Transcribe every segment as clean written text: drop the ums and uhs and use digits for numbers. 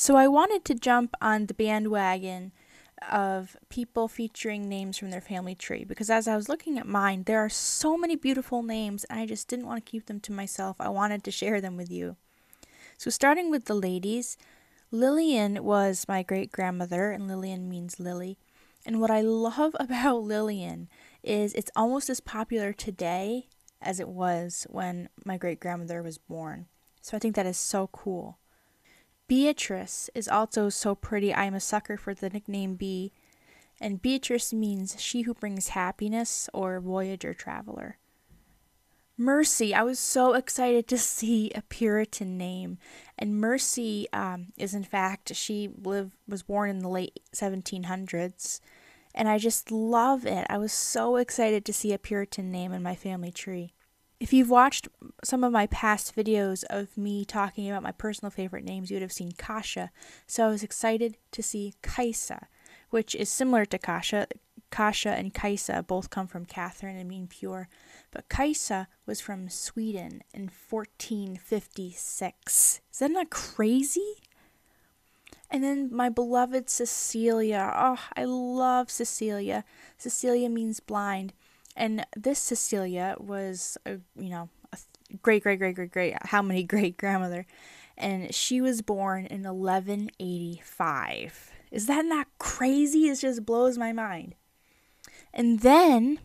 So I wanted to jump on the bandwagon of people featuring names from their family tree because as I was looking at mine, there are so many beautiful names and I just didn't want to keep them to myself. I wanted to share them with you. So starting with the ladies, Lillian was my great-grandmother, and Lillian means lily. And what I love about Lillian is it's almost as popular today as it was when my great-grandmother was born. So I think that is so cool. Beatrice is also so pretty. I am a sucker for the nickname Bee. And Beatrice means she who brings happiness or voyager traveler. Mercy, I was so excited to see a Puritan name. And Mercy is in fact, she was born in the late 1700s. And I just love it. I was so excited to see a Puritan name in my family tree. If you've watched some of my past videos of me talking about my personal favorite names, you would have seen Kasha. So I was excited to see Kaisa, which is similar to Kasha. Kasha and Kaisa both come from Catherine and mean pure. But Kaisa was from Sweden in 1456. Isn't that crazy? And then my beloved Cecilia. Oh, I love Cecilia. Cecilia means blind. And this Cecilia was, a great, how many great-grandmother? And she was born in 1185. Is that not crazy? It just blows my mind. And then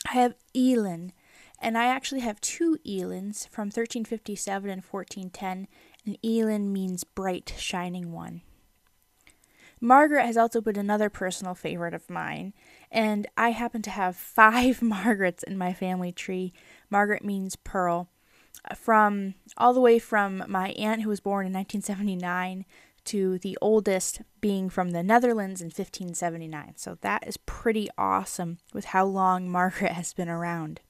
I have Elin. And I actually have two Elins from 1357 and 1410. And Elin means bright, shining one. Margaret has also been another personal favorite of mine, and I happen to have 5 Margarets in my family tree. Margaret means pearl, all the way from my aunt who was born in 1979 to the oldest being from the Netherlands in 1579. So that is pretty awesome with how long Margaret has been around.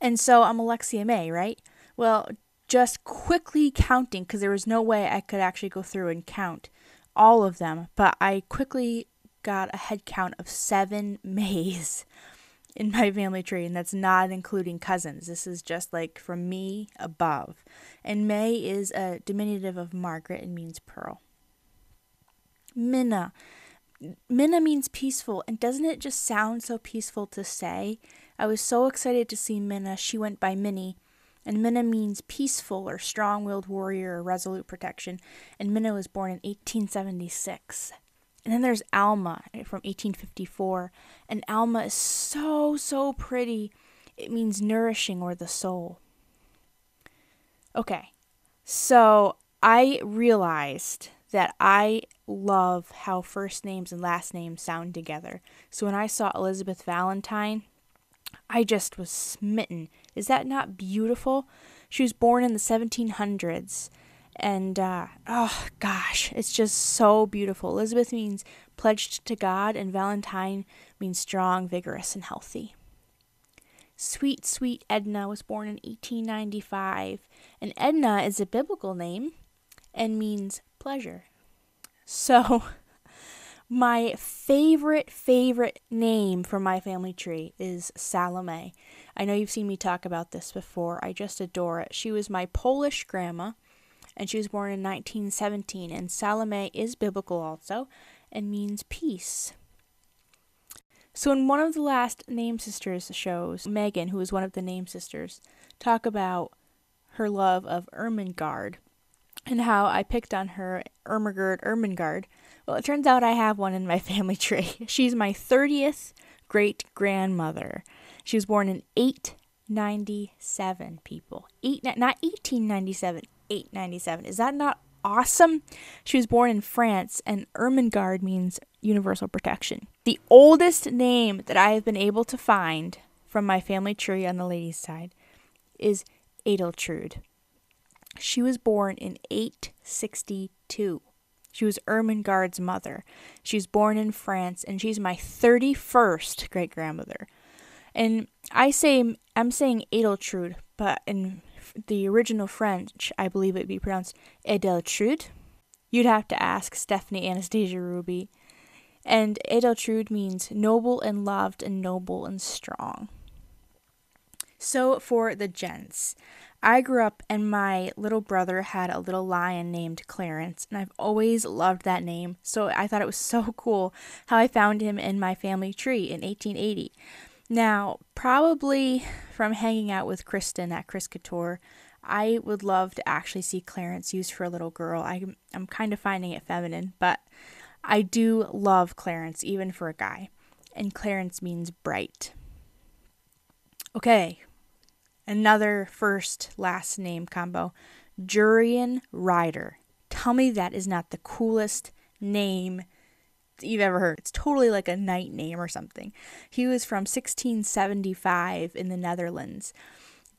And so I'm Alexia May, right? Well, just quickly counting, because there was no way I could actually go through and count all of them, but I quickly got a head count of 7 Mays in my family tree, and that's not including cousins. This is just like from me above. And May is a diminutive of Margaret and means pearl. Minna. Minna means peaceful, and doesn't it just sound so peaceful to say? I was so excited to see Minna. She went by Minnie. And Minna means peaceful or strong-willed warrior or resolute protection. And Minna was born in 1876. And then there's Alma from 1854. And Alma is so, so pretty. It means nourishing or the soul. Okay, so I realized that I love how first names and last names sound together. So when I saw Elizabeth Valentine, I just was smitten. Is that not beautiful? She was born in the 1700s. And, oh gosh, it's just so beautiful. Elizabeth means pledged to God, and Valentine means strong, vigorous, and healthy. Sweet, sweet Edna was born in 1895. And Edna is a biblical name and means pleasure. So my favorite name from my family tree is Salome. I know you've seen me talk about this before. I just adore it. She was my Polish grandma, and she was born in 1917. And Salome is biblical also and means peace. So in one of the last Name Sisters shows, Megan, who is one of the Name Sisters, talk about her love of Ermengarde and how I picked on her, Ermengarde. Well, it turns out I have one in my family tree. She's my 30th great-grandmother. She was born in 897, people. Not 1897, 897. Is that not awesome? She was born in France, and Ermengarde means universal protection. The oldest name that I have been able to find from my family tree on the ladies' side is Adeltrude. She was born in 862. She was Ermengarde's mother. She was born in France, and she's my 31st great-grandmother. And I'm saying Adeltrude, but in the original French, I believe it would be pronounced Adeltrude. You'd have to ask Stephanie Anastasia Ruby. And Adeltrude means noble and loved and noble and strong. So for the gents, I grew up and my little brother had a little lion named Clarence, and I've always loved that name. So I thought it was so cool how I found him in my family tree in 1880. Now, probably from hanging out with Kristen at Chris Couture, I would love to actually see Clarence used for a little girl. I'm kind of finding it feminine, but I do love Clarence, even for a guy. And Clarence means bright. Okay, another first last name combo. Durian Rider. Tell me that is not the coolest name you've ever heard. It's totally like a knight name or something. He was from 1675 in the Netherlands.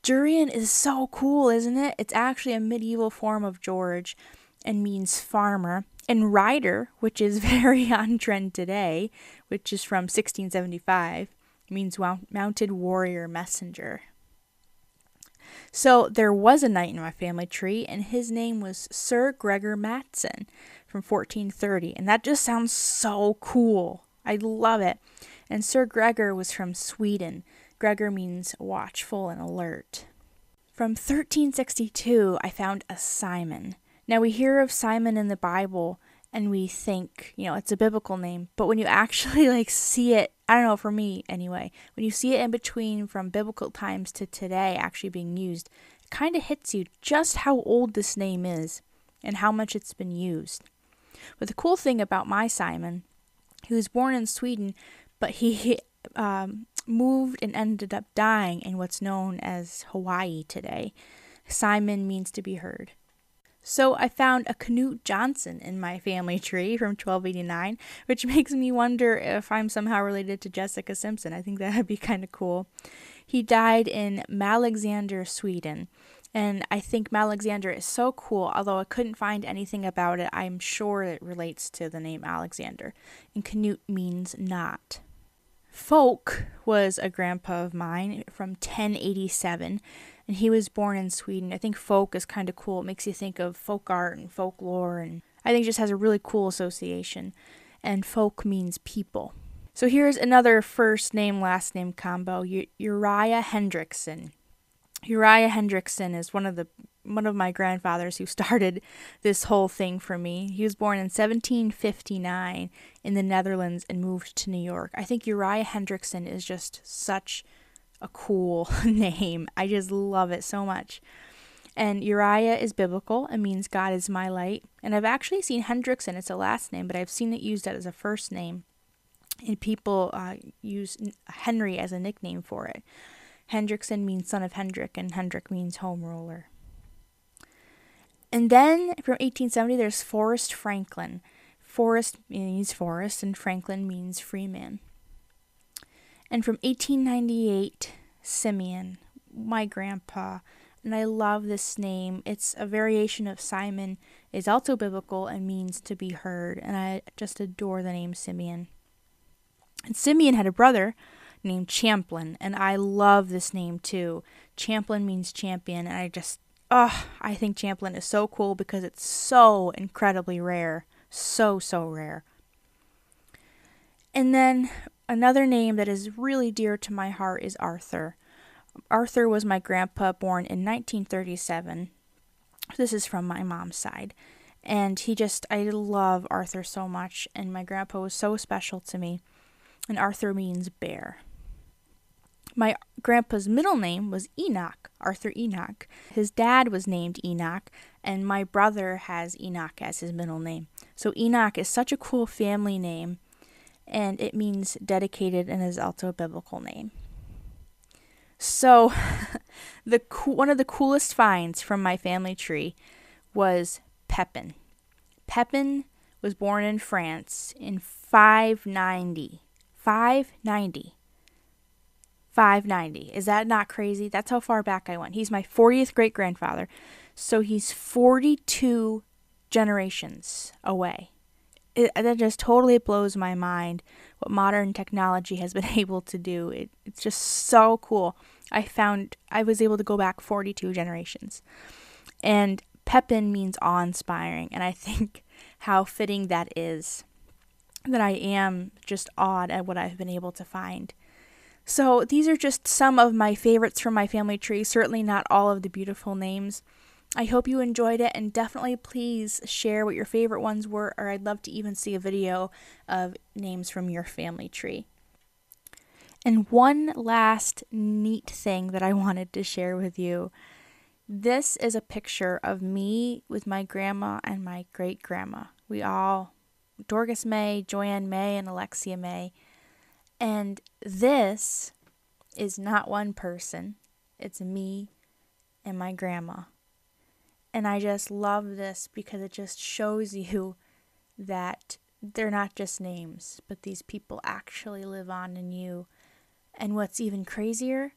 Durian is so cool, isn't it? It's actually a medieval form of George and means farmer. And rider, which is very on trend today, which is from 1675, means mounted warrior messenger. So there was a knight in my family tree, and his name was Sir Gregor Matson from 1430. And that just sounds so cool. I love it. And Sir Gregor was from Sweden. Gregor means watchful and alert. From 1362, I found a Simon. Now we hear of Simon in the Bible and we think, it's a biblical name. But when you actually see it, I don't know, for me anyway, when you see it in between from biblical times to today actually being used, it kind of hits you just how old this name is and how much it's been used. But the cool thing about my Simon, he was born in Sweden, but he moved and ended up dying in what's known as Hawaii today. Simon means to be heard. So I found a Knut Johnson in my family tree from 1289, which makes me wonder if I'm somehow related to Jessica Simpson. I think that would be kind of cool. He died in Malexander, Sweden. And I think Malexander is so cool, although I couldn't find anything about it. I'm sure it relates to the name Alexander. And Knut means not. Folk was a grandpa of mine from 1087, and he was born in Sweden. I think folk is kind of cool. It makes you think of folk art and folklore, and I think it just has a really cool association. And folk means people. So here's another first name, last name combo. Uriah Hendrickson. Uriah Hendrickson is one of my grandfathers who started this whole thing for me. He was born in 1759 in the Netherlands and moved to New York. I think Uriah Hendrickson is just such a cool name. I just love it so much. And Uriah is biblical. It means God is my light. And I've actually seen Hendrickson, it's a last name, but I've seen it used as a first name. And people use Henry as a nickname for it. Hendrickson means son of Hendrik, and Hendrik means home ruler. And then from 1870, there's Forrest Franklin. Forrest means forest, and Franklin means free man. And from 1898, Simeon, my grandpa. And I love this name. It's a variation of Simon. It's also biblical and means to be heard. And I just adore the name Simeon. And Simeon had a brother named Champlin, and I love this name too. Champlin means champion, and I think Champlin is so cool because it's so incredibly rare. So rare. And then another name that is really dear to my heart is Arthur. Arthur was my grandpa, born in 1937. This is from my mom's side. And I love Arthur so much, and my grandpa was so special to me. And Arthur means bear. My grandpa's middle name was Enoch, Arthur Enoch. His dad was named Enoch, and my brother has Enoch as his middle name. So Enoch is such a cool family name, and it means dedicated and is also a biblical name. So one of the coolest finds from my family tree was Pepin. Pepin was born in France in 590. 590. Is that not crazy? That's how far back I went. He's my 40th great-grandfather. So he's 42 generations away. That just totally blows my mind what modern technology has been able to do. It's just so cool. I was able to go back 42 generations. And Pepin means awe-inspiring. And I think how fitting that I am just awed at what I've been able to find. So these are just some of my favorites from my family tree, certainly not all of the beautiful names. I hope you enjoyed it, and definitely please share what your favorite ones were, or I'd love to even see a video of names from your family tree. And one last neat thing that I wanted to share with you. This is a picture of me with my grandma and my great-grandma. We all, Dorcas May, Joanne May, and Alexia May. And this is not one person. It's me and my grandma. And I just love this because it just shows you that they're not just names, but these people actually live on in you. And what's even crazier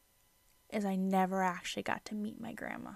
is I never actually got to meet my grandma.